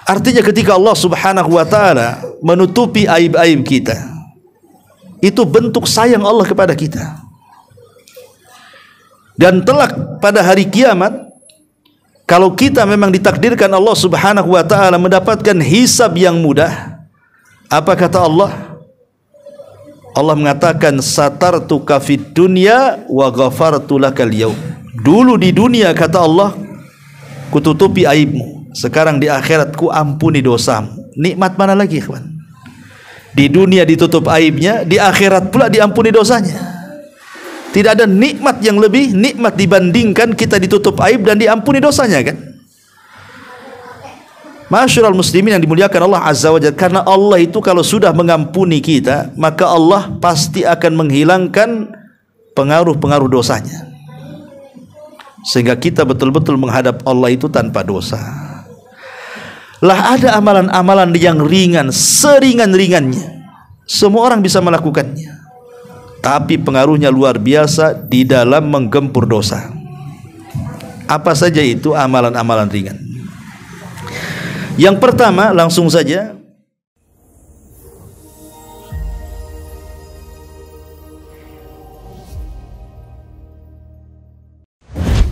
Artinya ketika Allah Subhanahu wa taala menutupi aib-aib kita, itu bentuk sayang Allah kepada kita. Dan telak pada hari kiamat, kalau kita memang ditakdirkan Allah Subhanahu wa taala mendapatkan hisab yang mudah, apa kata Allah? Allah mengatakan satartuka fid dunya wa ghafartu lakal yaum. Dulu di dunia kata Allah, kututupi aibmu. Sekarang di akhirat ku ampuni dosamu. Nikmat mana lagi, kawan? Di dunia ditutup aibnya, di akhirat pula diampuni dosanya. Tidak ada nikmat yang lebih nikmat dibandingkan kita ditutup aib dan diampuni dosanya, kan? Masyarul muslimin yang dimuliakan Allah Azza wa Jalla, karena Allah itu kalau sudah mengampuni kita, maka Allah pasti akan menghilangkan pengaruh-pengaruh dosanya, sehingga kita betul-betul menghadap Allah itu tanpa dosa. Lah ada amalan-amalan yang ringan, seringan-ringannya, semua orang bisa melakukannya, tapi pengaruhnya luar biasa di dalam menggempur dosa. Apa saja itu amalan-amalan ringan? Yang pertama, langsung saja,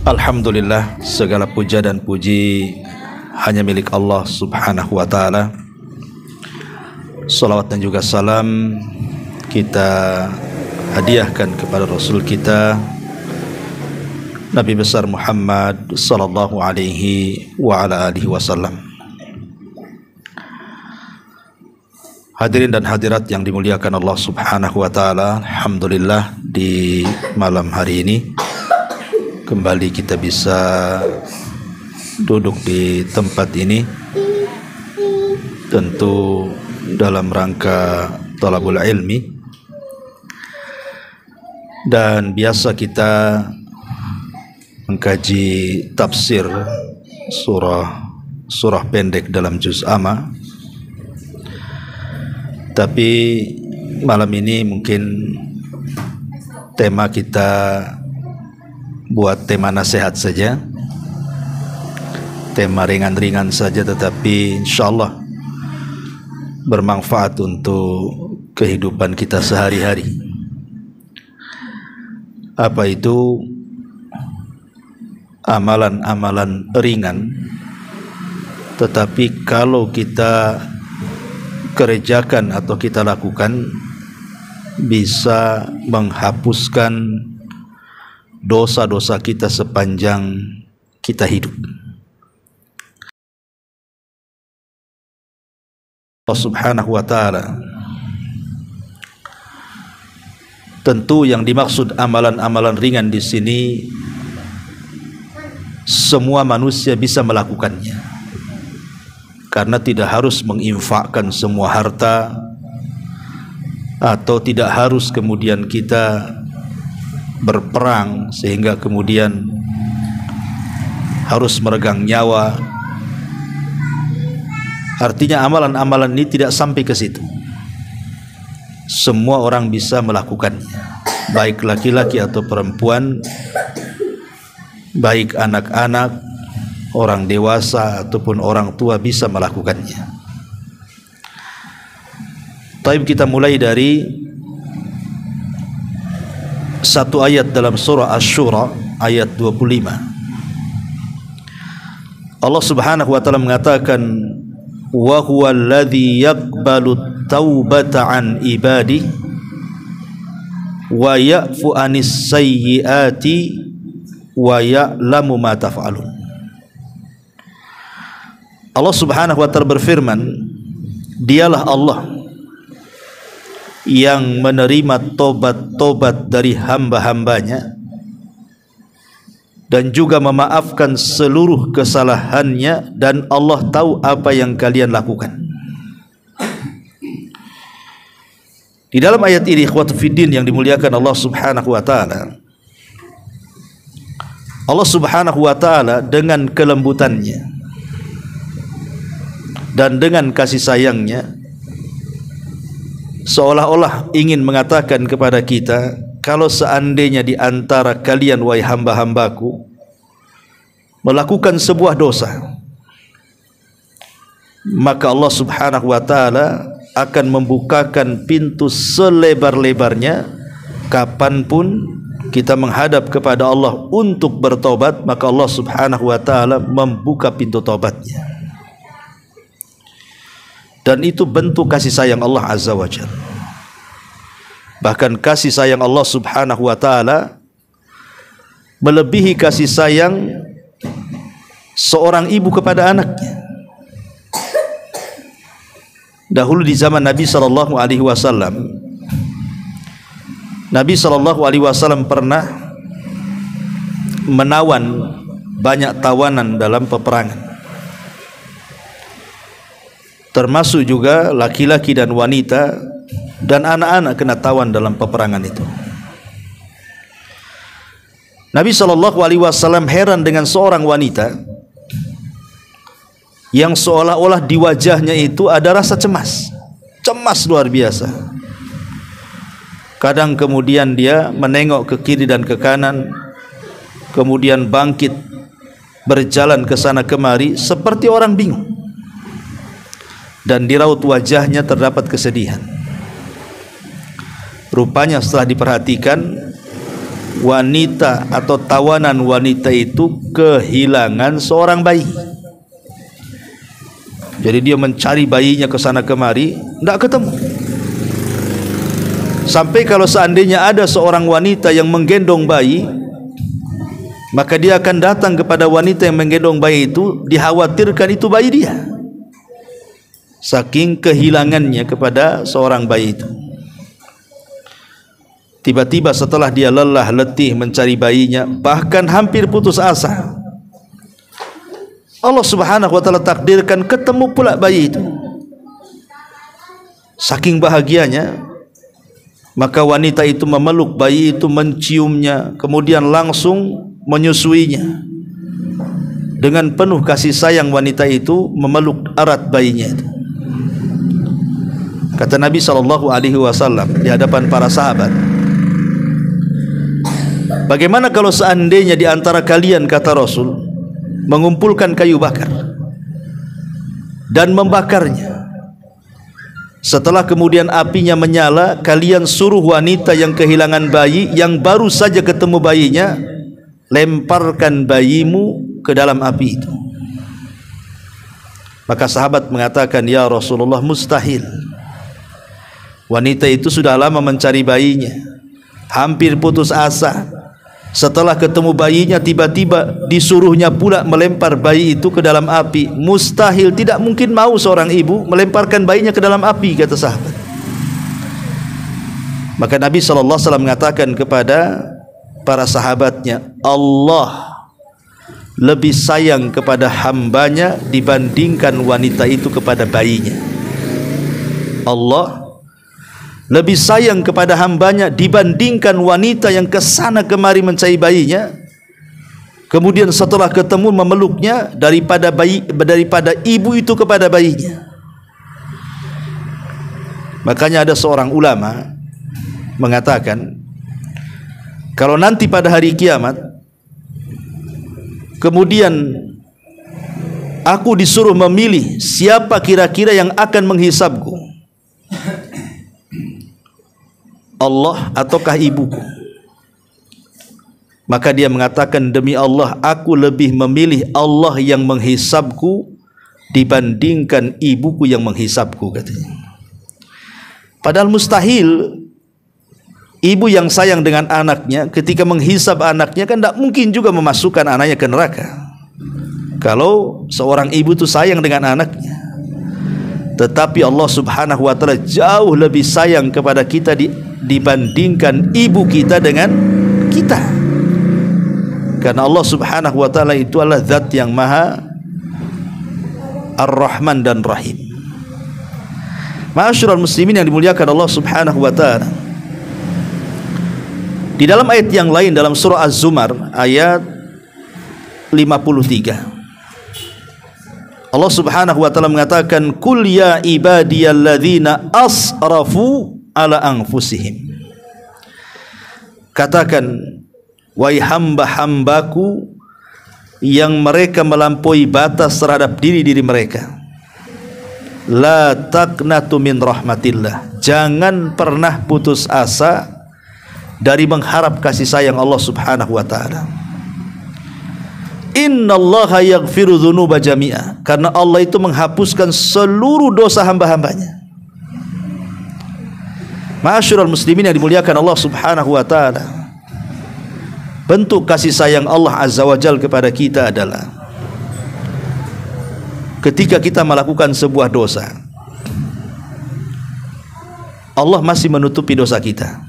alhamdulillah, segala puja dan puji hanya milik Allah Subhanahu wa taala. Salawat dan juga salam kita hadiahkan kepada Rasul kita Nabi besar Muhammad sallallahu alaihi wa ala alihi wasallam. Hadirin dan hadirat yang dimuliakan Allah Subhanahu wa taala, alhamdulillah di malam hari ini kembali kita bisa duduk di tempat ini, tentu dalam rangka thalabul ilmi, dan biasa kita mengkaji tafsir surah pendek dalam juz amma. Tapi malam ini mungkin tema kita buat tema nasihat saja, tema ringan-ringan saja, tetapi insyaallah bermanfaat untuk kehidupan kita sehari-hari. Apa itu amalan-amalan ringan, tetapi kalau kita kerjakan atau kita lakukan bisa menghapuskan dosa-dosa kita sepanjang kita hidup. Allah Subhanahu wa taala, tentu yang dimaksud amalan-amalan ringan di sini semua manusia bisa melakukannya, karena tidak harus menginfakkan semua harta, atau tidak harus kemudian kita berperang sehingga kemudian harus meregang nyawa. Artinya amalan-amalan ini tidak sampai ke situ. Semua orang bisa melakukannya, baik laki-laki atau perempuan, baik anak-anak, orang dewasa ataupun orang tua bisa melakukannya. Taib kita mulai dari satu ayat dalam surah Asy-Syura ayat 25. Allah Subhanahu wa taala mengatakan, wa huwa alladhi yaqbalu taubata an ibadi wa ya'fu anis sayyiati wa ya'lamu ma taf'alun. Allah Subhanahu wa taala berfirman, dialah Allah yang menerima tobat-tobat dari hamba-hambanya dan juga memaafkan seluruh kesalahannya, dan Allah tahu apa yang kalian lakukan. Di dalam ayat ini, ikhwatu fiddin yang dimuliakan Allah Subhanahu wa taala, Allah Subhanahu wa taala dengan kelembutannya dan dengan kasih sayangnya seolah-olah ingin mengatakan kepada kita, kalau seandainya di antara kalian wahai hamba-hambaku melakukan sebuah dosa maka Allah Subhanahu wa taala akan membukakan pintu selebar-lebarnya. Kapanpun kita menghadap kepada Allah untuk bertobat, maka Allah Subhanahu wa taala membuka pintu tobatnya. Dan itu bentuk kasih sayang Allah Azza wa Jalla. Bahkan kasih sayang Allah Subhanahu wa taala melebihi kasih sayang seorang ibu kepada anaknya. Dahulu di zaman Nabi sallallahu alaihi wasallam, Nabi SAW pernah menawan banyak tawanan dalam peperangan, termasuk juga laki-laki dan wanita dan anak-anak kena tawan dalam peperangan itu. Nabi SAW heran dengan seorang wanita yang seolah-olah di wajahnya itu ada rasa cemas luar biasa. Kadang kemudian dia menengok ke kiri dan ke kanan, kemudian bangkit berjalan ke sana kemari seperti orang bingung, dan di raut wajahnya terdapat kesedihan. Rupanya setelah diperhatikan, wanita atau tawanan wanita itu kehilangan seorang bayi. Jadi dia mencari bayinya ke sana kemari, tidak ketemu. Sampai kalau seandainya ada seorang wanita yang menggendong bayi, maka dia akan datang kepada wanita yang menggendong bayi itu, dikhawatirkan itu bayi dia, saking kehilangannya kepada seorang bayi itu. Tiba-tiba setelah dia lelah letih mencari bayinya, bahkan hampir putus asa, Allah Subhanahu wa taala takdirkan ketemu pula bayi itu. Saking bahagianya, maka wanita itu memeluk bayi itu, menciumnya, kemudian langsung menyusuinya. Dengan penuh kasih sayang wanita itu memeluk erat bayinya itu. Kata Nabi SAW di hadapan para sahabat, bagaimana kalau seandainya di antara kalian, kata Rasul, mengumpulkan kayu bakar dan membakarnya. Setelah kemudian apinya menyala, kalian suruh wanita yang kehilangan bayi, yang baru saja ketemu bayinya, lemparkan bayimu ke dalam api itu. Maka sahabat mengatakan, ya Rasulullah, mustahil. Wanita itu sudah lama mencari bayinya, hampir putus asa. Setelah ketemu bayinya, tiba-tiba disuruhnya pula melempar bayi itu ke dalam api. Mustahil, tidak mungkin mau seorang ibu melemparkan bayinya ke dalam api, kata sahabat. Maka Nabi SAW mengatakan kepada para sahabatnya, Allah lebih sayang kepada hambanya dibandingkan wanita itu kepada bayinya. Allah lebih sayang kepada hambanya dibandingkan wanita yang kesana kemari mencari bayinya, kemudian setelah ketemu memeluknya, daripada ibu itu kepada bayinya. Makanya ada seorang ulama mengatakan, kalau nanti pada hari kiamat kemudian aku disuruh memilih siapa kira-kira yang akan menghisabku, Allah ataukah ibuku, maka dia mengatakan, demi Allah, aku lebih memilih Allah yang menghisabku dibandingkan ibuku yang menghisabku, katanya. Padahal mustahil ibu yang sayang dengan anaknya ketika menghisab anaknya, kan tidak mungkin juga memasukkan anaknya ke neraka. Kalau seorang ibu itu sayang dengan anaknya, tetapi Allah Subhanahu wa taala jauh lebih sayang kepada kita dibandingkan ibu kita dengan kita. Karena Allah Subhanahu wa taala itu adalah zat yang maha Ar-Rahman dan Rahim. Ma'asyiral muslimin yang dimuliakan Allah Subhanahu wa taala, di dalam ayat yang lain dalam surah Az-Zumar ayat 53, Allah Subhanahu wa taala mengatakan, "Qul ya ibadiyalladzina asrafu ala anfusihim." Katakan, wahai hamba-hambaku yang mereka melampaui batas terhadap diri-diri mereka. La taqnatu min rahmatillah. Jangan pernah putus asa dari mengharap kasih sayang Allah Subhanahu wa taala. Innallaha yaghfiru dzunuba jami'a. Karena Allah itu menghapuskan seluruh dosa hamba-hambanya. Ma'asyiral muslimin yang dimuliakan Allah Subhanahu wa taala, bentuk kasih sayang Allah Azza wa Jalla kepada kita adalah ketika kita melakukan sebuah dosa, Allah masih menutupi dosa kita.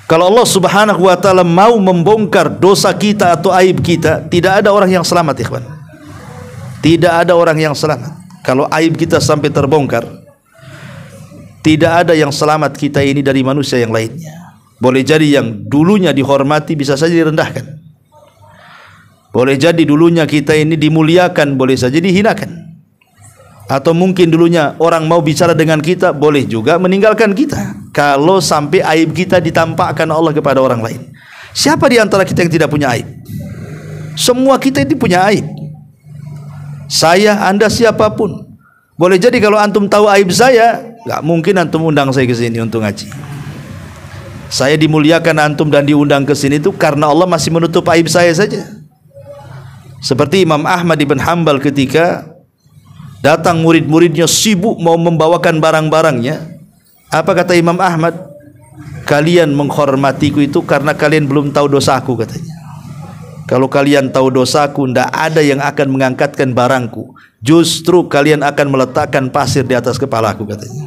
Kalau Allah Subhanahu wa taala mau membongkar dosa kita atau aib kita, tidak ada orang yang selamat, ikhwan. Tidak ada orang yang selamat. Kalau aib kita sampai terbongkar, tidak ada yang selamat kita ini dari manusia yang lainnya. Boleh jadi yang dulunya dihormati bisa saja direndahkan. Boleh jadi dulunya kita ini dimuliakan, boleh saja dihinakan. Atau mungkin dulunya orang mau bicara dengan kita, boleh juga meninggalkan kita. Kalau sampai aib kita ditampakkan Allah kepada orang lain. Siapa di antara kita yang tidak punya aib? Semua kita ini punya aib. Saya, Anda, siapapun. Boleh jadi kalau antum tahu aib saya, gak mungkin antum undang saya ke sini untuk ngaji. Saya dimuliakan antum dan diundang ke sini itu karena Allah masih menutup aib saya saja. Seperti Imam Ahmad ibn Hanbal ketika datang murid-muridnya sibuk mau membawakan barang-barangnya. Apa kata Imam Ahmad? Kalian menghormatiku itu karena kalian belum tahu dosaku, katanya. Kalau kalian tahu dosaku, tidak ada yang akan mengangkatkan barangku. Justru kalian akan meletakkan pasir di atas kepalaku, katanya.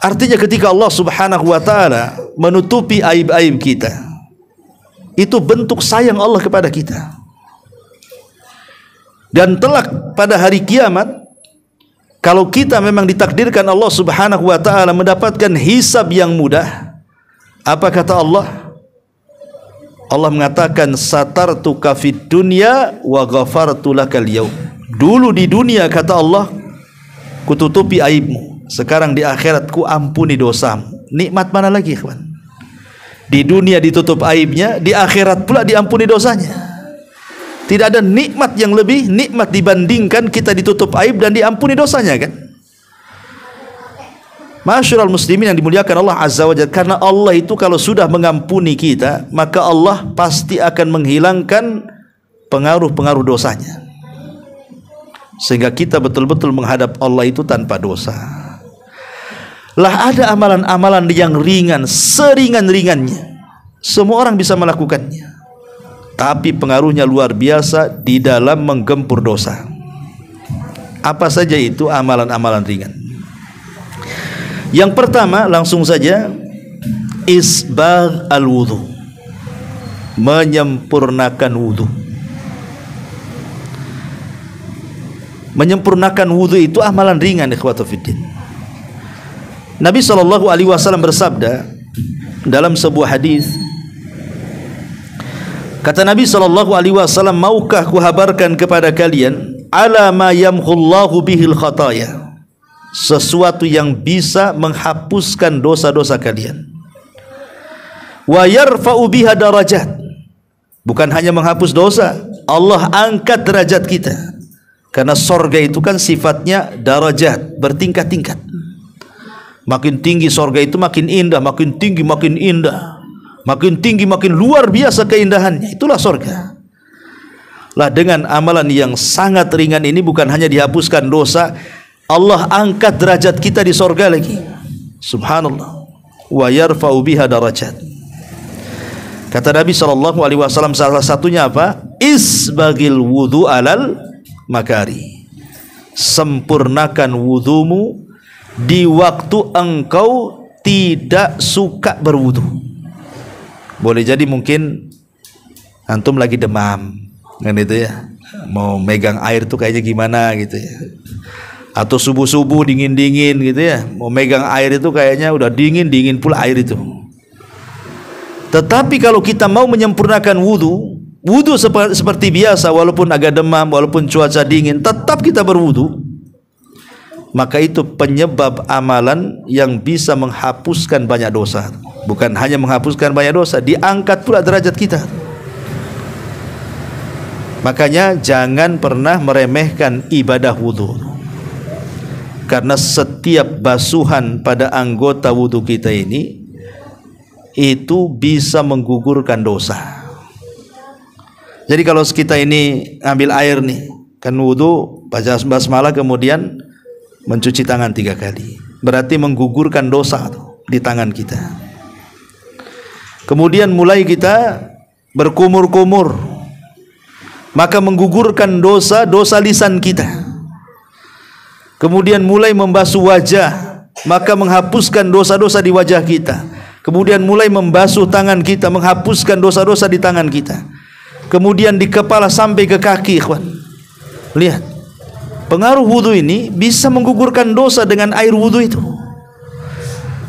Artinya ketika Allah Subhanahu wa taala menutupi aib-aib kita, itu bentuk sayang Allah kepada kita. Dan telak pada hari kiamat, kalau kita memang ditakdirkan Allah Subhanahu wa taala mendapatkan hisab yang mudah, apa kata Allah? Allah mengatakan satartuka fid dunya wa ghafartu lakal yaum. Dulu di dunia, kata Allah, kututupi aibmu. Sekarang di akhirat ku ampuni dosamu. Nikmat mana lagi, ikhwan? Di dunia ditutup aibnya, di akhirat pula diampuni dosanya. Tidak ada nikmat yang lebih nikmat dibandingkan kita ditutup aib dan diampuni dosanya, kan? Ma'asyiral muslimin yang dimuliakan Allah Azza wa Jalla, karena Allah itu kalau sudah mengampuni kita, maka Allah pasti akan menghilangkan pengaruh-pengaruh dosanya, sehingga kita betul-betul menghadap Allah itu tanpa dosa. Lah ada amalan-amalan yang ringan, seringan-ringannya, semua orang bisa melakukannya, tapi pengaruhnya luar biasa di dalam menggempur dosa. Apa saja itu amalan-amalan ringan? Yang pertama, langsung saja, isbagh al-wudu, menyempurnakan wudu. Menyempurnakan wudu itu amalan ringan, ikhwatu fiddin. Nabi SAW bersabda dalam sebuah hadis, kata Nabi SAW, maukah kuhabarkan kepada kalian ala ma yamhullahu bihil khataya, sesuatu yang bisa menghapuskan dosa-dosa kalian, wa yarfa'u biha darajat, bukan hanya menghapus dosa, Allah angkat derajat kita. Karena sorga itu kan sifatnya darajat, bertingkat-tingkat. Makin tinggi sorga itu makin indah, makin tinggi makin indah, makin tinggi makin luar biasa keindahannya. Itulah sorga. Lah dengan amalan yang sangat ringan ini bukan hanya dihapuskan dosa, Allah angkat derajat kita di sorga lagi. Subhanallah. Wa yarfa'u biha darajat. Kata Nabi SAW, salah satunya apa? Isbagil wudu alal makari. Sempurnakan wudumu di waktu engkau tidak suka berwudu. Boleh jadi mungkin antum lagi demam, kan itu ya, mau megang air tuh kayaknya gimana gitu ya, atau subuh-subuh dingin-dingin gitu ya, mau megang air itu kayaknya udah dingin pula air itu. Tetapi kalau kita mau menyempurnakan wudu seperti biasa, walaupun agak demam, walaupun cuaca dingin, tetap kita berwudu, maka itu penyebab amalan yang bisa menghapuskan banyak dosa. Bukan hanya menghapuskan banyak dosa, diangkat pula derajat kita. Makanya jangan pernah meremehkan ibadah wudu, karena setiap basuhan pada anggota wudu kita ini itu bisa menggugurkan dosa. Jadi kalau kita ini ambil air nih, kan wudu, baca basmalah, kemudian mencuci tangan 3 kali, berarti menggugurkan dosa di tangan kita. Kemudian mulai kita berkumur-kumur, maka menggugurkan dosa lisan kita. Kemudian mulai membasuh wajah, maka menghapuskan dosa-dosa di wajah kita. Kemudian mulai membasuh tangan kita, menghapuskan dosa-dosa di tangan kita. Kemudian di kepala sampai ke kaki, ikhwan. Lihat, pengaruh wudu ini bisa menggugurkan dosa dengan air wudu itu.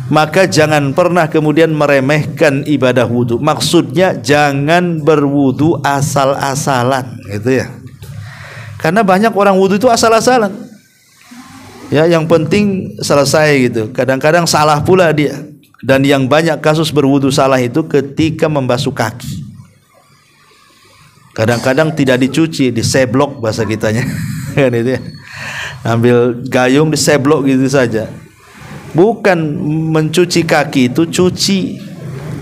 Maka jangan pernah kemudian meremehkan ibadah wudu. Maksudnya jangan berwudu asal-asalan, gitu ya. Karena banyak orang wudu itu asal-asalan. Ya, yang penting selesai gitu. Kadang-kadang salah pula dia. Dan yang banyak kasus berwudu salah itu ketika membasuh kaki. Kadang-kadang tidak dicuci, diseblok bahasa kitanya. Kan itu ya. Ambil gayung diseblok gitu saja. Bukan mencuci kaki itu cuci.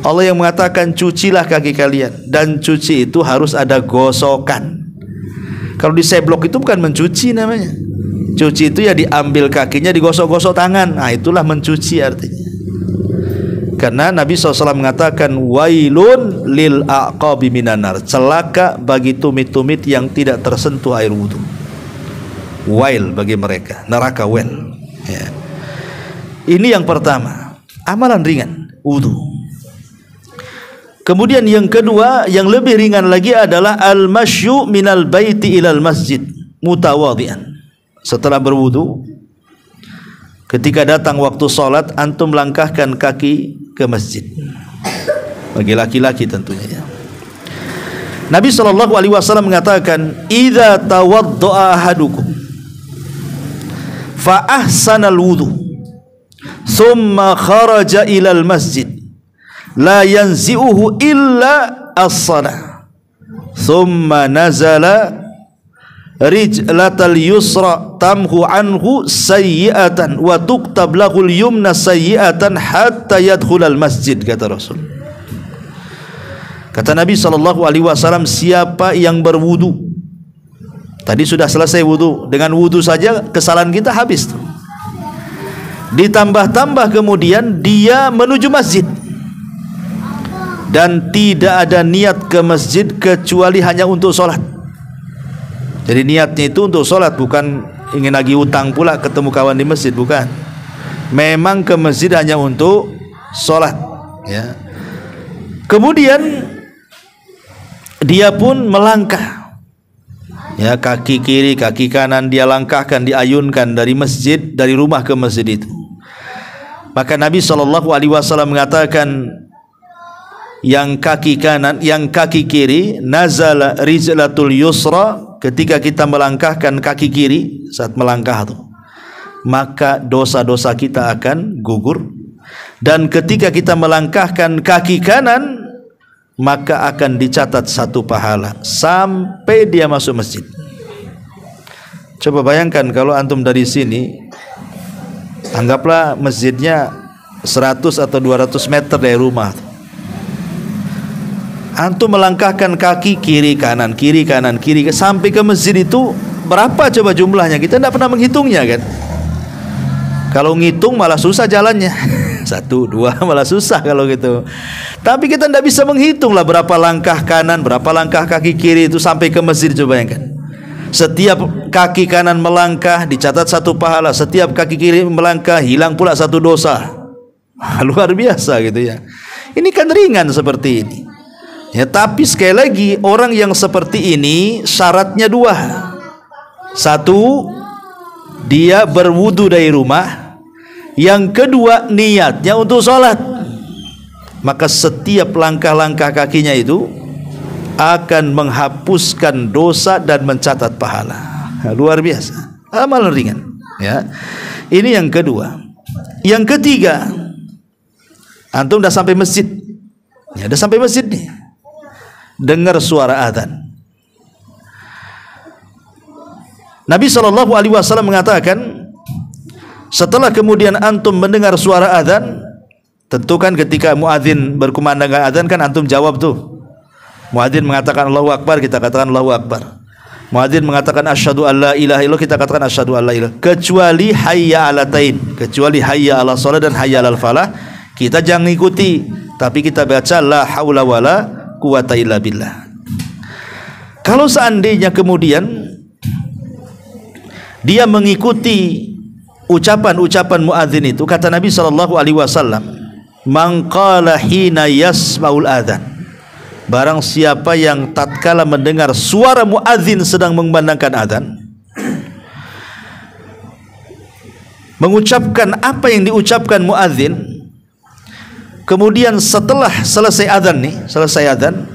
Allah yang mengatakan cucilah kaki kalian, dan cuci itu harus ada gosokan. Kalau diseblok itu bukan mencuci namanya. Cuci itu ya diambil kakinya, digosok-gosok tangan. Nah, itulah mencuci artinya. Karena Nabi SAW mengatakan wailun lil aqabi minan nar, celaka bagi tumit-tumit yang tidak tersentuh air wudu. Wail bagi mereka, neraka wel. Ya. Ini yang pertama, amalan ringan wudu. Kemudian yang kedua, yang lebih ringan lagi adalah al-masyu minal baiti ilal masjid mutawadhi'an. Setelah berwudu, ketika datang waktu sholat, antum langkahkan kaki ke masjid. Bagi laki-laki tentunya ya. Nabi SAW mengatakan, idza tawadda'a ahadukum fa ahsanal wudu thumma kharaja ilal masjid la yanzi'uhu illa as-salah thumma nazala rijlatal yusra tamhu anhu sayyi'atan wa tuktab lahul yumna sayyi'atan hatta yadkhulal masjid, kata Rasul. Kata Nabi SAW, siapa yang berwudu, tadi sudah selesai wudu, dengan wudu saja kesalahan kita habis tuh. Ditambah-tambah kemudian dia menuju masjid dan tidak ada niat ke masjid kecuali hanya untuk sholat. Jadi niatnya itu untuk sholat, bukan ingin lagi utang pula ketemu kawan di masjid, bukan. Memang ke masjid hanya untuk sholat ya. Kemudian dia pun melangkah ya, kaki kiri kaki kanan dia langkahkan, diayunkan dari masjid, dari rumah ke masjid itu. Maka Nabi SAW mengatakan, yang kaki kanan, yang kaki kiri, nazala rijlatul yusra, ketika kita melangkahkan kaki kiri saat melangkah itu, maka dosa-dosa kita akan gugur. Dan ketika kita melangkahkan kaki kanan, maka akan dicatat 1 pahala sampai dia masuk masjid. Coba bayangkan kalau antum dari sini, anggaplah masjidnya 100 atau 200 meter dari rumah, antum melangkahkan kaki kiri kanan sampai ke masjid itu berapa coba jumlahnya? Kita tidak pernah menghitungnya kan. Kalau ngitung malah susah jalannya. 1, 2 malah susah kalau gitu. Tapi kita tidak bisa menghitung lah berapa langkah kanan, berapa langkah kaki kiri itu sampai ke masjid. Coba bayangkan, setiap kaki kanan melangkah dicatat 1 pahala, setiap kaki kiri melangkah hilang pula 1 dosa. Luar biasa gitu ya. Ini kan ringan seperti ini ya, tapi sekali lagi orang yang seperti ini syaratnya 2. 1, dia berwudu dari rumah. Yang kedua, niatnya untuk sholat. Maka setiap langkah-langkah kakinya itu akan menghapuskan dosa dan mencatat pahala. Luar biasa, amalan ringan ya. Ini yang kedua. Yang ketiga, antum udah sampai masjid ya, udah sampai masjid nih, dengar suara adzan. Nabi SAW mengatakan, setelah kemudian antum mendengar suara azan, tentu kan ketika muadzin berkumandangkan azan kan antum jawab tuh. Muadzin mengatakan Allahu Akbar, kita katakan Allahu Akbar. Muadzin mengatakan asyhadu alla ilaha illallah, kita katakan asyhadu alla ilaha, kecuali hayya alatain, kecuali hayya ala shalah dan hayya alal falah, kita jangan ikuti, tapi kita baca la haula wala quwata illa billah. Kalau seandainya kemudian dia mengikuti ucapan-ucapan muadzin itu, kata Nabi SAW, man qala hina yasmaul adzan, barang siapa yang tatkala mendengar suara muadzin sedang mengumandangkan adzan, mengucapkan apa yang diucapkan muadzin, kemudian setelah selesai adzan,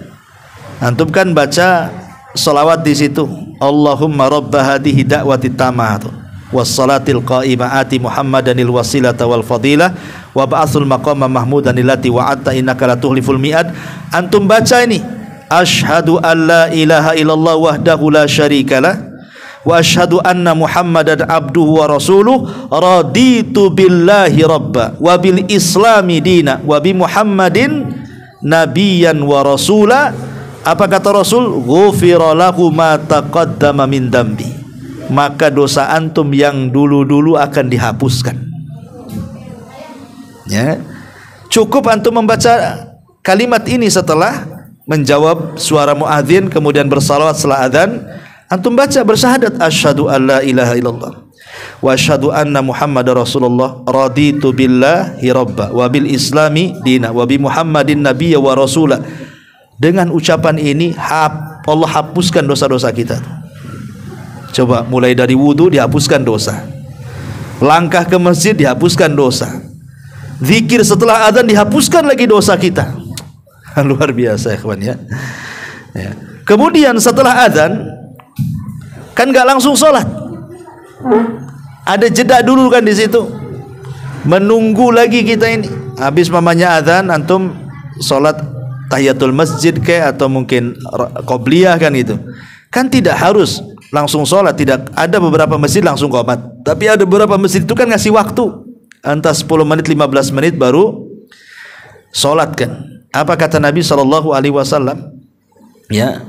antum kan baca salawat di situ, Allahumma rabba hadhihi da'wati tammah wassalatil qa'imah ati Muhammadanil wasilata wal fadilah wa ba'atsul maqama mahmudan allati wa'atta innaka la tuhliful mi'ad. Antum baca ini, asyhadu an la ilaha illallah wahdahu la syarikalah wa asyhadu anna Muhammadan abduhu wa rasuluh, raditu billahi rabba wa bil islami dina wa bi Muhammadin nabiyyan wa rasula. Apa kata Rasul? Ghufira lahu ma taqaddama min dambi, maka dosa antum yang dulu-dulu akan dihapuskan. Ya, cukup antum membaca kalimat ini setelah menjawab suara muadzin, kemudian bersalawat setelah adzan, antum baca bersyahadat asyhadu alla ilaha illallah wa asyhadu anna Muhammadar Rasulullah, raditu billahi rabba wa bil islami dina wa bi Muhammadin nabiyya wa rasula. Dengan ucapan ini Allah hapuskan dosa-dosa kita. Coba mulai dari wudu dihapuskan dosa, langkah ke masjid dihapuskan dosa, zikir setelah adzan dihapuskan lagi dosa kita. Luar biasa ya kawan ya. Kemudian setelah adzan kan nggak langsung sholat, ada jeda dulu kan di situ, menunggu lagi kita ini. Habis mamanya adzan antum sholat tahiyatul masjid kayak atau mungkin qobliyah kan itu. Kan tidak harus langsung sholat, tidak ada beberapa masjid langsung qomat, tapi ada beberapa masjid itu kan ngasih waktu antara 10 menit 15 menit baru sholat kan. Apa kata Nabi SAW? Ya,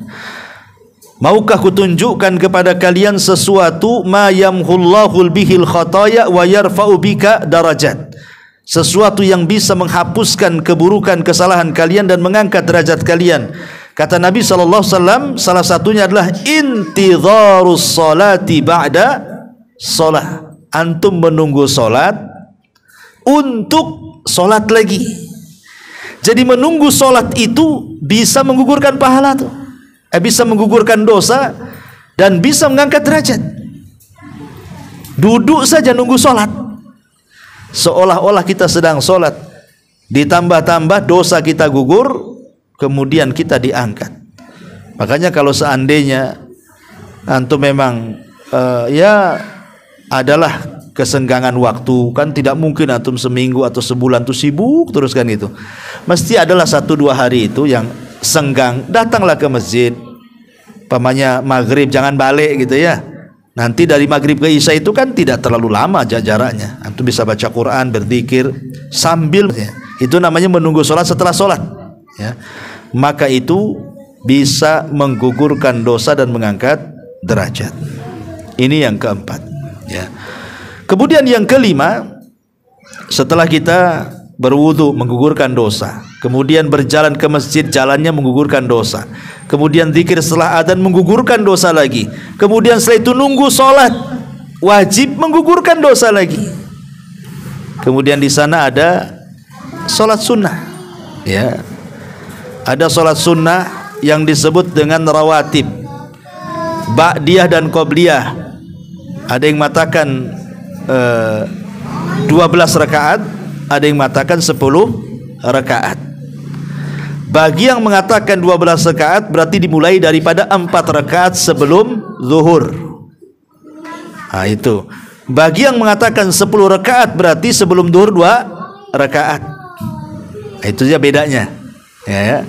maukah kutunjukkan kepada kalian sesuatu ma yamhullahu bihil khataya wa yarfa'u bika darajat, sesuatu yang bisa menghapuskan keburukan kesalahan kalian dan mengangkat derajat kalian. Kata Nabi SAW, salah satunya adalah intidharus salati ba'da salah, antum menunggu salat untuk salat lagi. Jadi menunggu salat itu bisa menggugurkan pahala tuh, bisa menggugurkan dosa dan bisa mengangkat derajat. Duduk saja nunggu salat, seolah-olah kita sedang sholat, ditambah-tambah dosa kita gugur, kemudian kita diangkat. Makanya kalau seandainya antum memang ya adalah kesenggangan waktu, kan tidak mungkin antum seminggu atau sebulan tuh sibuk terus kan itu. Mesti adalah 1-2 hari itu yang senggang, datanglah ke masjid, pamannya maghrib jangan balik gitu ya. Nanti dari maghrib ke isya itu kan tidak terlalu lama jaraknya. Antum bisa baca Quran, berzikir sambil ya. Itu namanya menunggu sholat setelah sholat ya. Maka itu bisa menggugurkan dosa dan mengangkat derajat. Ini yang keempat ya. Kemudian yang kelima, setelah kita berwudu menggugurkan dosa, kemudian berjalan ke masjid jalannya menggugurkan dosa, kemudian zikir setelah adzan menggugurkan dosa lagi, kemudian setelah itu nunggu sholat wajib menggugurkan dosa lagi. Kemudian di sana ada sholat sunnah ya, ada sholat sunnah yang disebut dengan rawatib, ba'diyah dan qobliyah. Ada yang mengatakan 12 rakaat, ada yang mengatakan 10 rakaat. Bagi yang mengatakan 12 rakaat berarti dimulai daripada 4 rakaat sebelum zuhur. Nah itu. Bagi yang mengatakan 10 rakaat berarti sebelum zuhur 2 rakaat. Nah, itu saja bedanya. Ya.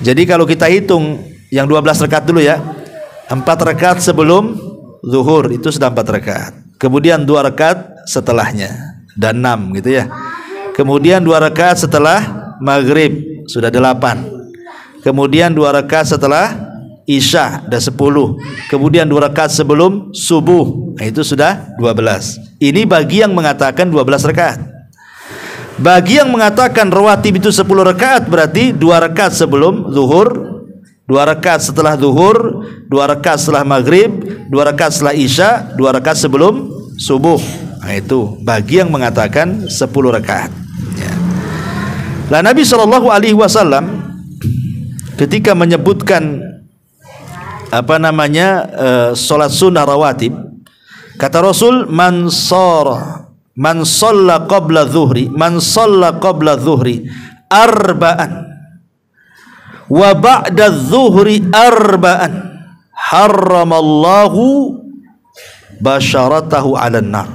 Jadi kalau kita hitung yang 12 rakaat dulu ya, 4 rakaat sebelum zuhur itu sudah 4 rakaat. Kemudian 2 rakaat setelahnya dan 6 gitu ya. Kemudian 2 rakaat setelah maghrib sudah 8. Kemudian 2 rakaat setelah isya ada 10. Kemudian 2 rakaat sebelum subuh, nah itu sudah 12. Ini bagi yang mengatakan 12 rakaat. Bagi yang mengatakan rawatib itu 10 rakaat berarti 2 rakaat sebelum zuhur, 2 rakaat setelah zuhur, 2 rakaat setelah maghrib, 2 rakaat setelah isya, 2 rakaat sebelum subuh. Nah itu bagi yang mengatakan 10 rakaat ya. Lah Nabi SAW ketika menyebutkan salat sunnah rawatib, kata Rasul, man shalla qabla dhuhri arba'an wa ba'da dhuhri arba'an harramallahu basyaratahu 'alan nar.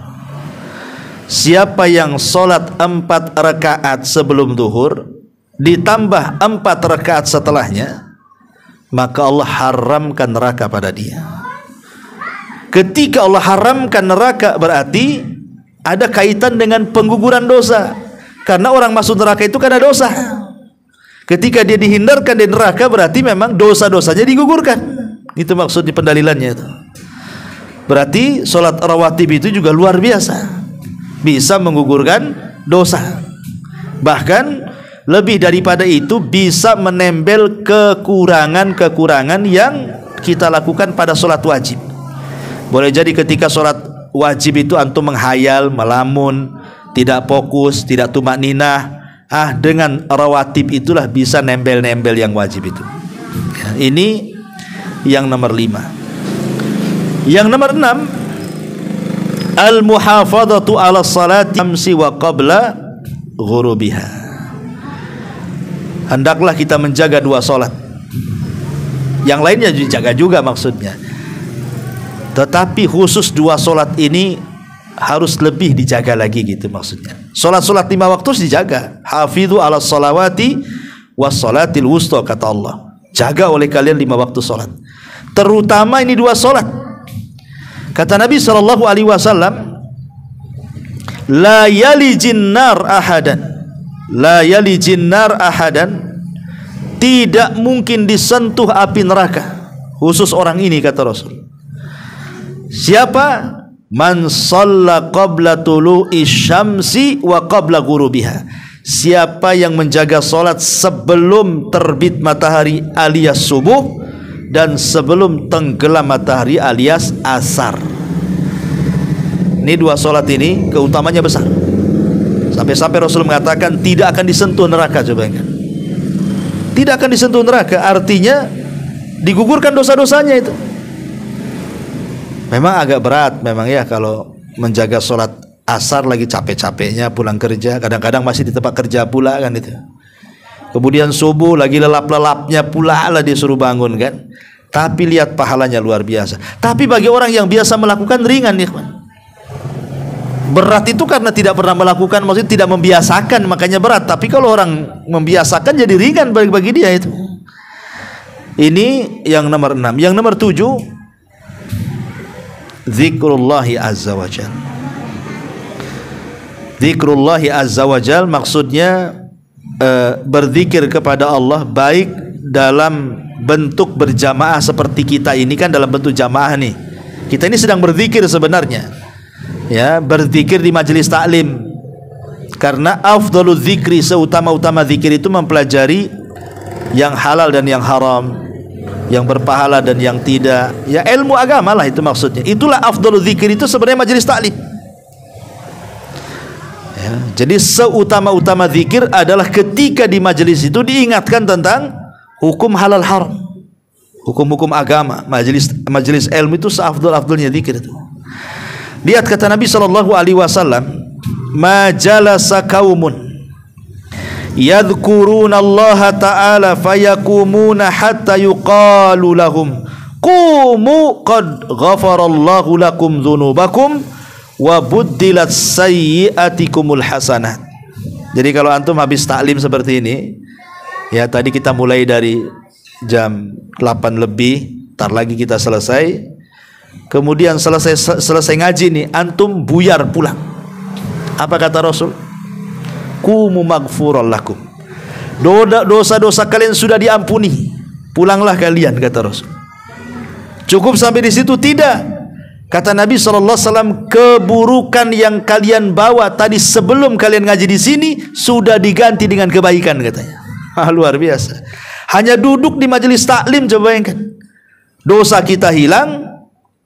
Siapa yang salat 4 rakaat sebelum zuhur ditambah 4 rakaat setelahnya, maka Allah haramkan neraka pada dia. Ketika Allah haramkan neraka berarti ada kaitan dengan pengguguran dosa. Karena orang masuk neraka itu karena dosa. Ketika dia dihindarkan dari neraka berarti memang dosa-dosanya digugurkan. Itu maksud di pendalilannya itu. Berarti sholat rawatib itu juga luar biasa, bisa menggugurkan dosa. Bahkan lebih daripada itu bisa menempel kekurangan-kekurangan yang kita lakukan pada sholat wajib. Boleh jadi ketika sholat wajib itu antum menghayal, melamun, tidak fokus, tidak tumakninah. Dengan rawatib itulah bisa nempel-nempel yang wajib itu. Ini yang nomor 5. Yang nomor 6, al-muhafadhatu ala salati amsi wa qabla ghurubiha. Hendaklah kita menjaga 2 salat. Yang lainnya dijaga juga maksudnya. Tetapi khusus 2 salat ini harus lebih dijaga lagi gitu maksudnya. Salat-salat 5 waktu harus dijaga. Hafidhu ala salawati was salatil wusta, kata Allah. Jaga oleh kalian 5 waktu salat. Terutama ini 2 salat. Kata Nabi SAW, la yalijin nar ahadan, la yalijin nar ahadan, tidak mungkin disentuh api neraka khusus orang ini, kata Rasul. Siapa? Man shalla qabla tulu'i syamsi wa qabla ghurubiha. Siapa yang menjaga salat sebelum terbit matahari alias subuh dan sebelum tenggelam matahari alias asar. Ini 2 salat ini keutamanya besar. Sampai-sampai Rasul mengatakan tidak akan disentuh neraka. Coba ingat, tidak akan disentuh neraka, artinya digugurkan dosa-dosanya itu. Memang agak berat memang ya kalau menjaga sholat asar lagi capek-capeknya pulang kerja, kadang-kadang masih di tempat kerja pula kan itu. Kemudian subuh lagi lelap-lelapnya pula lah disuruh bangun kan. Tapi lihat pahalanya luar biasa. Tapi bagi orang yang biasa melakukan ringan nih, berat itu karena tidak pernah melakukan, maksudnya tidak membiasakan, makanya berat. Tapi kalau orang membiasakan jadi ringan bagi dia itu. Ini yang nomor 6. Yang nomor 7, zikrullahi azza wa jal. Zikrullahi azza wa jal maksudnya berzikir kepada Allah, baik dalam bentuk berjamaah seperti kita ini kan, dalam bentuk jamaah nih. Kita ini sedang berzikir sebenarnya. Ya, berzikir di majelis taklim. Karena afdhalul zikri, seutama-utama zikir itu mempelajari yang halal dan yang haram, yang berpahala dan yang tidak. Ya, ilmu agama lah itu maksudnya. Itulah afdhalul zikir, itu sebenarnya majelis taklim. Ya, jadi seutama-utama zikir adalah ketika di majelis itu diingatkan tentang hukum halal haram, hukum-hukum agama. Majelis ilmu itu seafdal-afdalnya zikir itu. Lihat kata Nabi SAW, ma jalasa qaumun yadhkuruna Allah ta'ala fayakumuna hatta yuqalu lahum qumu qad ghafarallahu lakum dhunubakum wa buddilat sayyiatikumul hasanat. Jadi kalau antum habis taklim seperti ini, ya tadi kita mulai dari jam 8 lebih, tar lagi kita selesai. kemudian selesai ngaji nih, antum buyar pulang. Apa kata Rasul? Qumu maghfuran lakum. Dosa-dosa kalian sudah diampuni. Pulanglah kalian, kata Rasul. Cukup sampai di situ? Tidak. Kata Nabi SAW, keburukan yang kalian bawa tadi sebelum kalian ngaji di sini sudah diganti dengan kebaikan, katanya. Luar biasa. Hanya duduk di majelis taklim, coba bayangkan. Dosa kita hilang,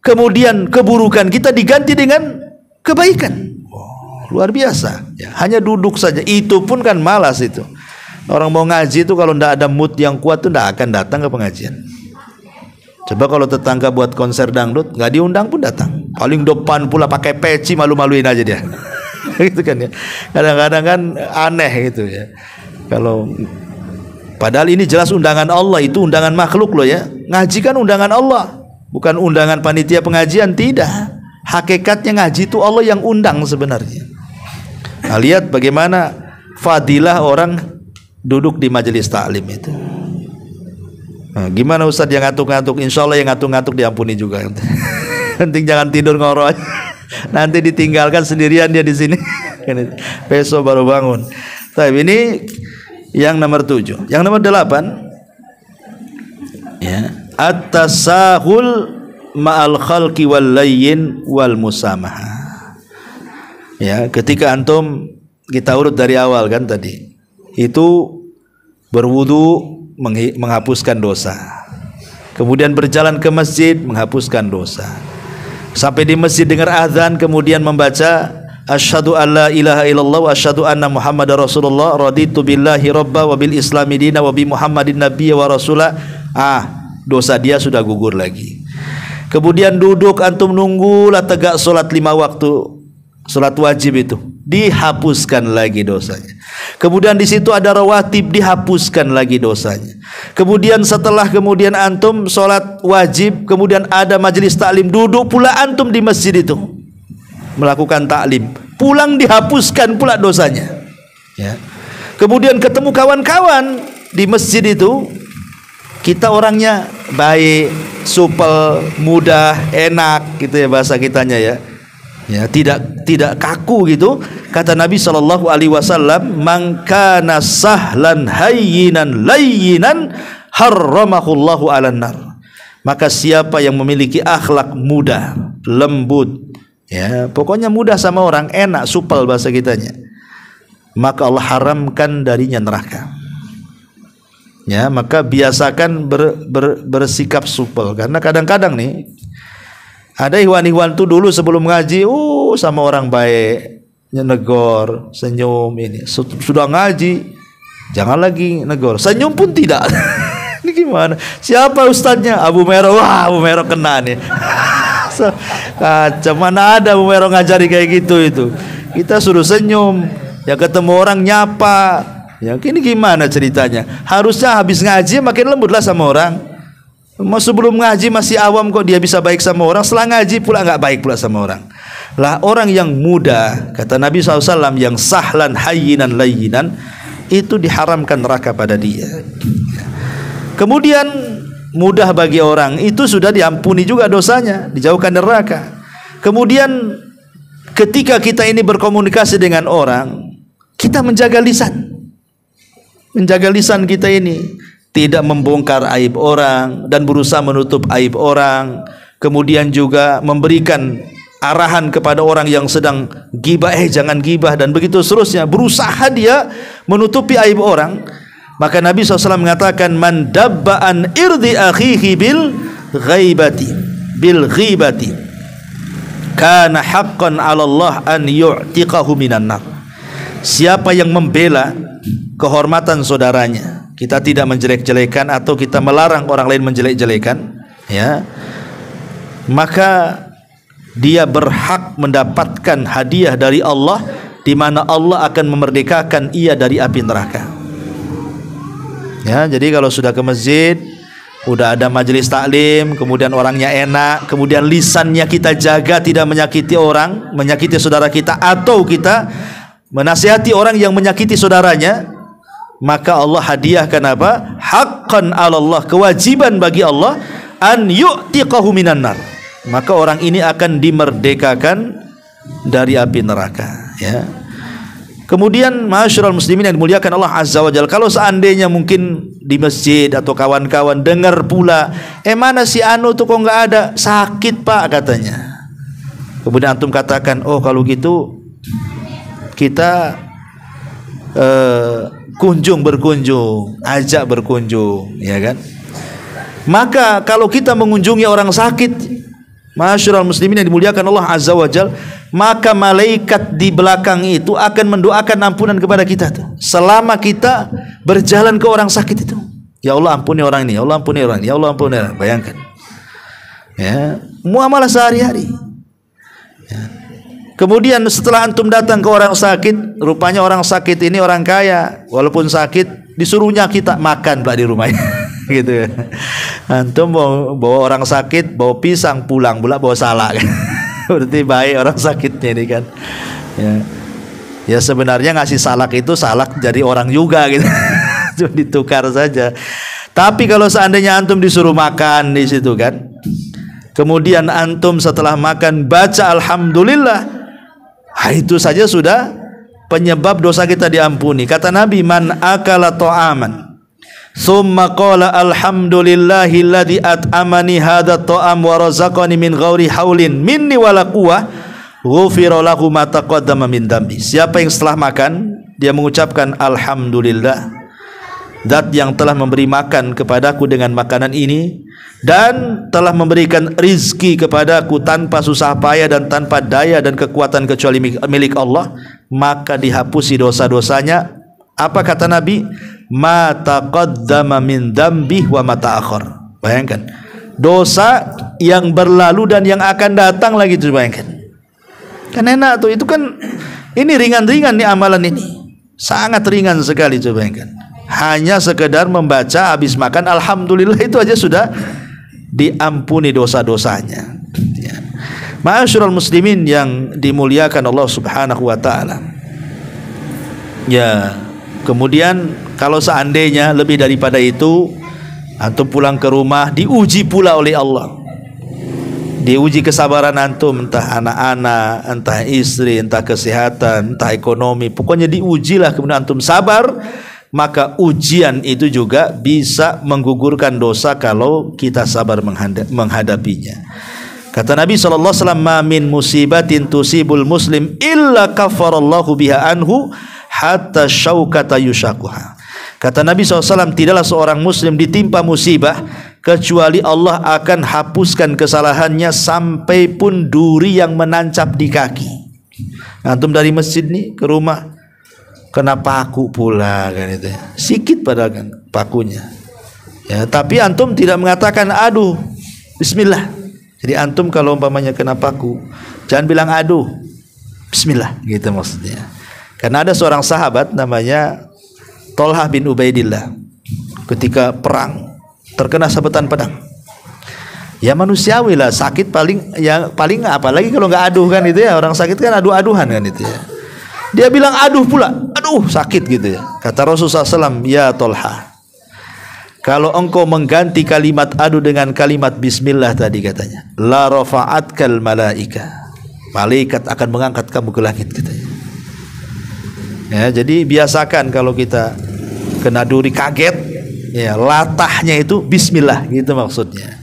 kemudian keburukan kita diganti dengan kebaikan. Luar biasa. Ya, hanya duduk saja. Itu pun kan malas itu. Orang mau ngaji itu kalau tidak ada mood yang kuat itu tidak akan datang ke pengajian. Coba kalau tetangga buat konser dangdut, nggak diundang pun datang. Paling depan pula pakai peci, malu-maluin aja dia. Gitu kan ya. Kadang-kadang kan aneh gitu ya. Kalau padahal ini jelas undangan Allah, itu undangan makhluk loh ya. Ngaji kan undangan Allah, bukan undangan panitia pengajian, tidak. Hakikatnya ngaji itu Allah yang undang sebenarnya. Nah, lihat bagaimana fadilah orang duduk di majelis taklim itu. Nah, gimana Ustadz yang ngantuk-ngantuk? Insya Allah yang ngantuk-ngantuk diampuni juga. Penting jangan tidur ngoro aja. Nanti ditinggalkan sendirian dia di sini. Besok baru bangun. Tapi ini yang nomor 7. Yang nomor 8, ya, at-tasahul ma'al khalqi wal layyin wal musamahah. Ya, ketika antum, kita urut dari awal kan tadi. Itu berwudu menghapuskan dosa, kemudian berjalan ke masjid menghapuskan dosa, sampai di masjid dengar azan kemudian membaca asyhadu alla ilaha illallah wa asyhadu anna muhammadar rasulullah raditu billahi robba wa bil islami dina wa bi muhammadin nabiyya wa rasulah. Dosa dia sudah gugur lagi. Kemudian duduk, antum nunggulah tegak solat 5 waktu, solat wajib itu dihapuskan lagi dosanya. Kemudian di situ ada rawatib, dihapuskan lagi dosanya. Kemudian setelah antum sholat wajib, kemudian ada majelis taklim, duduk pula antum di masjid itu melakukan taklim, pulang dihapuskan pula dosanya. Ya. Kemudian ketemu kawan-kawan di masjid itu, kita orangnya baik, supel, mudah, enak gitu ya bahasa kitanya ya. Ya, tidak kaku gitu. Kata Nabi SAW, man kana sahlan hayyinan layyinan harramahullahu 'alan nar. Maka siapa yang memiliki akhlak mudah, lembut, ya, pokoknya mudah sama orang, enak, supel bahasa kitanya, maka Allah haramkan darinya neraka. Ya, maka biasakan bersikap supel, karena kadang-kadang nih ada ikhwan-ikhwan tuh dulu sebelum ngaji, sama orang baik, negor, senyum ini. Sudah ngaji, jangan lagi negor, senyum pun tidak. Ini gimana? Siapa ustadznya? Abu Mero. Wah, Abu Mero kena nih. Kacau, mana ada Abu Mero ngajari kayak gitu itu. Kita suruh senyum, ya ketemu orang nyapa. Ya, ini gimana ceritanya? Harusnya habis ngaji makin lembutlah sama orang. Sebelum ngaji masih awam kok dia bisa baik sama orang, setelah ngaji pula nggak baik pula sama orang. Lah orang yang muda, kata Nabi SAW, yang sahlan hayyinan layyinan, itu diharamkan neraka pada dia. Kemudian mudah bagi orang itu sudah diampuni juga dosanya, dijauhkan neraka. Kemudian ketika kita ini berkomunikasi dengan orang, kita menjaga lisan. Menjaga lisan kita ini, tidak membongkar aib orang dan berusaha menutup aib orang. Kemudian juga memberikan arahan kepada orang yang sedang gibah, jangan gibah, dan begitu seterusnya. Berusaha dia menutupi aib orang. Maka Nabi SAW mengatakan, man dabba an irdi akhihi bil ghibati kana haqqan 'ala Allah an yu'tiqahu minan nar. Siapa yang membela kehormatan saudaranya, kita tidak menjelek-jelekan atau kita melarang orang lain menjelek-jelekan, ya, maka dia berhak mendapatkan hadiah dari Allah, di mana Allah akan memerdekakan ia dari api neraka. Ya, jadi kalau sudah ke masjid, udah ada majelis taklim, kemudian orangnya enak, kemudian lisannya kita jaga tidak menyakiti orang, menyakiti saudara kita, atau kita menasihati orang yang menyakiti saudaranya, maka Allah hadiahkan apa? Haqqan 'ala Allah, kewajiban bagi Allah, an yu'tiqahu minan nar, maka orang ini akan dimerdekakan dari api neraka, ya. Kemudian ma'asyiral muslimin yang dimuliakan Allah Azza wa Jalla, kalau seandainya mungkin di masjid atau kawan-kawan dengar pula, mana si anu tuh kok nggak ada, sakit Pak katanya. Kemudian antum katakan, oh kalau gitu kita berkunjung, ajak berkunjung, ya kan? Maka kalau kita mengunjungi orang sakit, ma'asyiral muslimin yang dimuliakan Allah Azza wa Jalla, maka malaikat di belakang itu akan mendoakan ampunan kepada kita tuh, selama kita berjalan ke orang sakit itu. Ya Allah ampuni orang ini, ya Allah ampuni orang ini, ya Allah ampuni orang ini. Bayangkan, ya, muamalah sehari-hari, ya. Kemudian setelah antum datang ke orang sakit, rupanya orang sakit ini orang kaya, walaupun sakit disuruhnya kita makan pula di rumahnya. Gitu ya. Antum bawa orang sakit, bawa pisang, pulang pula bawa salak. Berarti baik orang sakitnya ini kan. Ya. Ya sebenarnya ngasih salak itu salak jadi orang juga gitu. Cuma ditukar saja. Tapi kalau seandainya antum disuruh makan di situ kan, kemudian antum setelah makan baca alhamdulillah, itu saja sudah penyebab dosa kita diampuni. Kata Nabi, man akala ta'aman summa qala alhamdulillahilladzi at'amani hadza ta'am wa razaqani min ghairi haulin minni wala quwwah ghufira lahu ma taqaddama min dambi. Siapa yang setelah makan dia mengucapkan alhamdulillah, zat yang telah memberi makan kepadaku dengan makanan ini dan telah memberikan rizki kepadaku tanpa susah payah dan tanpa daya dan kekuatan kecuali milik Allah, maka dihapusi dosa-dosanya. Apa kata Nabi? Ma taqaddama min dzambi wa ma ta'akhir. Bayangkan, dosa yang berlalu dan yang akan datang lagi itu, bayangkan. Kan enak tuh, itu kan ini ringan-ringan nih amalan ini. Sangat ringan sekali, coba bayangkan. Hanya sekedar membaca habis makan alhamdulillah itu aja sudah diampuni dosa-dosanya. Ya. Ma'asyiral muslimin yang dimuliakan Allah Subhanahu wa taala. Ya, kemudian kalau seandainya lebih daripada itu, antum pulang ke rumah diuji pula oleh Allah. Diuji kesabaran antum, entah anak-anak, entah istri, entah kesehatan, entah ekonomi, pokoknya diujilah, kemudian antum sabar. Maka ujian itu juga bisa menggugurkan dosa kalau kita sabar menghadapinya. Kata Nabi SAW, ma min musibatin tusibul muslim illa kafarallahu biha anhu hatta syaukata yushakuha. Kata Nabi SAW, tidaklah seorang muslim ditimpa musibah kecuali Allah akan hapuskan kesalahannya sampai pun duri yang menancap di kaki. Antum dari masjid nih ke rumah kena paku pula kan itu, sikit padahal kan pakunya, ya, tapi antum tidak mengatakan aduh bismillah. Jadi antum kalau umpamanya kena paku jangan bilang aduh bismillah gitu maksudnya. Karena ada seorang sahabat namanya Thalhah bin Ubaidillah, ketika perang terkena sabetan pedang. Ya manusiawi lah, sakit paling apalagi kalau nggak aduh kan itu ya, orang sakit kan aduh-aduhan kan itu ya. Dia bilang aduh pula, aduh sakit gitu ya. Kata Rasulullah SAW, ya Thalhah, kalau engkau mengganti kalimat aduh dengan kalimat bismillah tadi, katanya, la rafa'atkal malaika, malaikat akan mengangkat kamu ke langit, katanya. Ya, jadi biasakan kalau kita kena duri kaget, ya latahnya itu bismillah gitu maksudnya.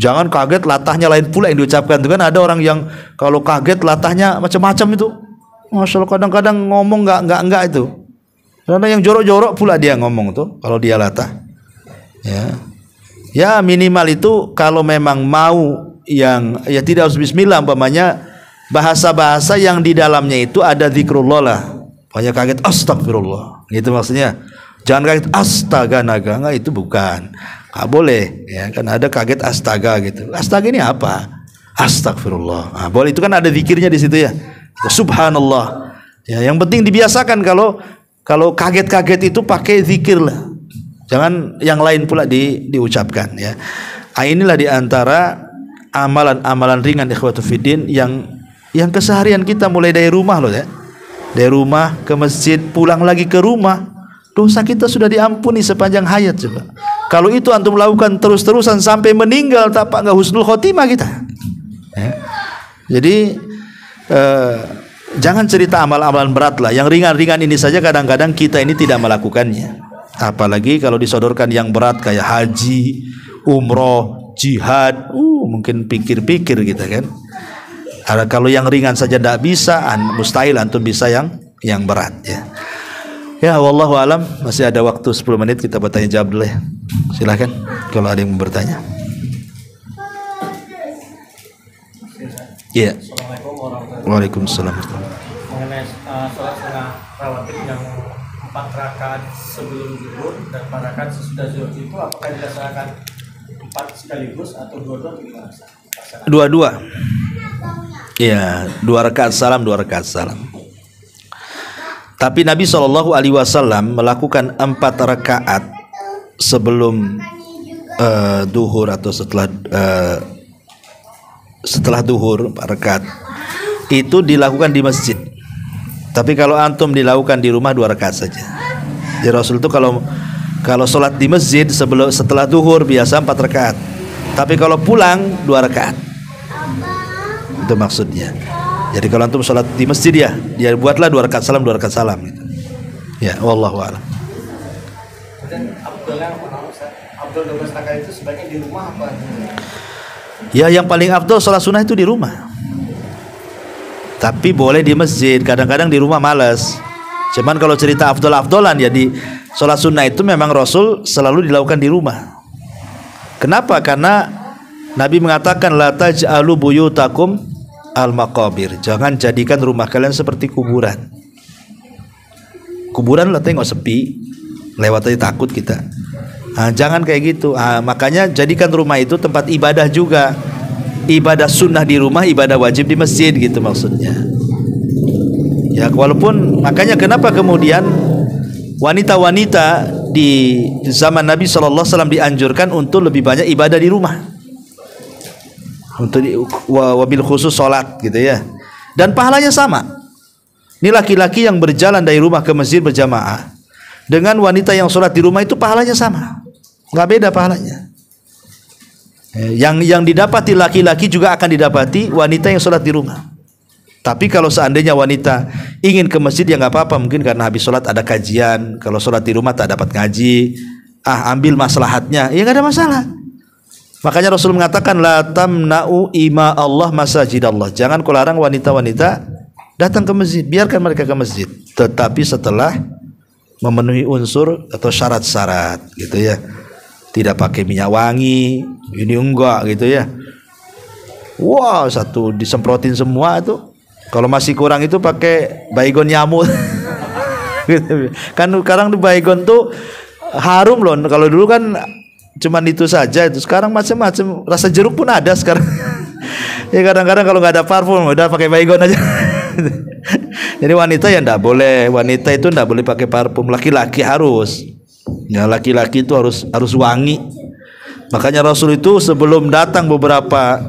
Jangan kaget latahnya lain pula yang diucapkan. Itu kan ada orang yang kalau kaget latahnya macam-macam itu. Masya Allah, kadang-kadang ngomong enggak itu. Karena yang jorok-jorok pula dia ngomong tuh kalau dia latah. Ya minimal itu kalau memang mau yang ya tidak harus bismillah, umpamanya bahasa-bahasa yang di dalamnya itu ada zikrullah lah. Pokoknya kaget astagfirullah. Gitu maksudnya. Jangan kaget astaga naga, enggak, itu bukan. Enggak boleh ya, kan ada kaget astaga gitu. Astaga ini apa? Astagfirullah. Nah, boleh, itu kan ada zikirnya di situ ya. Subhanallah. Ya, yang penting dibiasakan kalau kaget-kaget itu pakai zikir lah. Jangan yang lain pula diucapkan ya. Inilah diantara amalan-amalan ringan ikhwatu fiddin yang keseharian kita mulai dari rumah loh ya. Dari rumah ke masjid, pulang lagi ke rumah, dosa kita sudah diampuni sepanjang hayat coba. Kalau itu antum lakukan terus-terusan sampai meninggal, tapak nggak husnul khotimah kita. Ya. Jadi jangan cerita amal-amalan berat lah. Yang ringan-ringan ini saja kadang-kadang kita ini tidak melakukannya. Apalagi kalau disodorkan yang berat kayak haji, umroh, jihad, mungkin pikir-pikir gitu kan. Kalau yang ringan saja tidak bisa, mustahil antum bisa yang berat ya. Ya, wallahu alam, masih ada waktu 10 menit kita bertanya jawab dulu ya. Silakan kalau ada yang mau bertanya. Iya. Assalamualaikum warahmatullahi wabarakatuh. Waalaikumsalam. Mengenai sholat sunnah rawatib yang 4 rakaat sebelum zuhur dan 4 rakaat sesudah zuhur itu apakah dilaksanakan 4 sekaligus atau dua-dua atau gimana? Dua-dua. Iya, 2 rakaat salam, 2 rakaat salam. Tapi Nabi SAW melakukan 4 rakaat sebelum duhur atau setelah duhur 4 rakaat itu dilakukan di masjid. Tapi kalau antum dilakukan di rumah 2 rakaat saja. Jadi Rasul itu kalau sholat di masjid setelah duhur biasa 4 rakaat. Tapi kalau pulang 2 rakaat. Itu maksudnya. Jadi kalau antum sholat di masjid dia buatlah 2 rakaat salam, 2 rakaat salam gitu. Ya, wallahu a'lam. Dan Abdul 12 rakaat itu sebaiknya di rumah apa? Ya, yang paling afdal sholat sunnah itu di rumah. Tapi boleh di masjid, kadang-kadang di rumah malas. Cuman kalau cerita afdol-afdolan ya di sholat sunnah itu memang Rasul selalu dilakukan di rumah. Kenapa? Karena Nabi mengatakan la taj'alu buyutakum al-maqabir. Jangan jadikan rumah kalian seperti kuburan. Kuburan lah tengok sepi, lewat aja takut kita. Jangan kayak gitu. Makanya jadikan rumah itu tempat ibadah juga. Ibadah sunnah di rumah, ibadah wajib di masjid gitu maksudnya. Ya, walaupun makanya kenapa kemudian wanita-wanita di zaman Nabi SAW dianjurkan untuk lebih banyak ibadah di rumah, untuk wabil khusus sholat gitu ya. Dan pahalanya sama. Ini laki-laki yang berjalan dari rumah ke masjid berjamaah dengan wanita yang sholat di rumah itu pahalanya sama, nggak beda pahalanya. Yang didapati laki-laki juga akan didapati wanita yang sholat di rumah. Tapi kalau seandainya wanita ingin ke masjid ya nggak apa-apa, mungkin karena habis sholat ada kajian. Kalau sholat di rumah tak dapat ngaji, ambil maslahatnya, ya nggak ada masalah. Makanya Rasul mengatakan la tamna'u ima Allah masajid Allah. Jangan kau larang wanita-wanita datang ke masjid, biarkan mereka ke masjid. Tetapi setelah memenuhi unsur atau syarat-syarat gitu ya. Tidak pakai minyak wangi, ini enggak gitu ya. Wah, satu disemprotin semua itu. Kalau masih kurang itu pakai baygon nyamuk. Kan sekarang di baygon tuh harum loh. Kalau dulu kan cuman itu saja, itu sekarang macam-macam. Rasa jeruk pun ada sekarang. Ya kadang-kadang kalau nggak ada parfum udah pakai baygon aja. Jadi wanita ya enggak boleh, wanita itu enggak boleh pakai parfum, laki-laki harus. Ya, laki-laki itu harus wangi. Makanya Rasul itu sebelum datang beberapa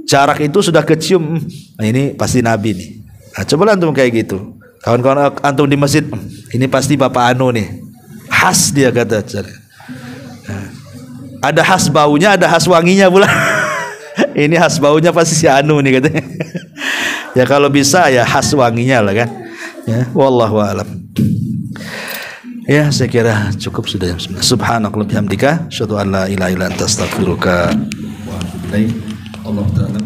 jarak itu sudah kecium, nah ini pasti Nabi nih. Nah, coba antum kayak gitu. Kawan-kawan antum di masjid, ini pasti Bapak Anu nih. Khas dia kata. Nah, ada khas baunya, ada khas wanginya pula. Ini khas baunya pasti si Anu nih katanya. Ya kalau bisa ya khas wanginya lah kan. Ya, wallahu a'lam. Ya, saya kira cukup sudah jam 9. Subhanallah bihamdika, asyhadu an la ilaha illa anta astaghfiruka wa atubu ilaik. Allahu ta'ala.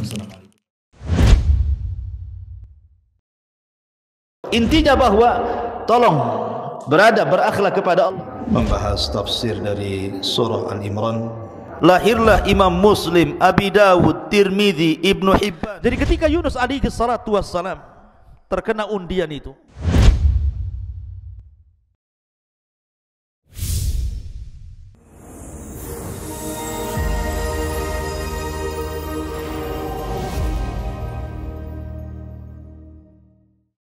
Intinya bahwa tolong berakhlak kepada Allah. Membahas tafsir dari surah Al-Imran. Lahirlah Imam Muslim, Abi Dawud, Tirmidzi, Ibnu Hibban. Jadi ketika Yunus alaihi salatu wassalam terkena undian itu,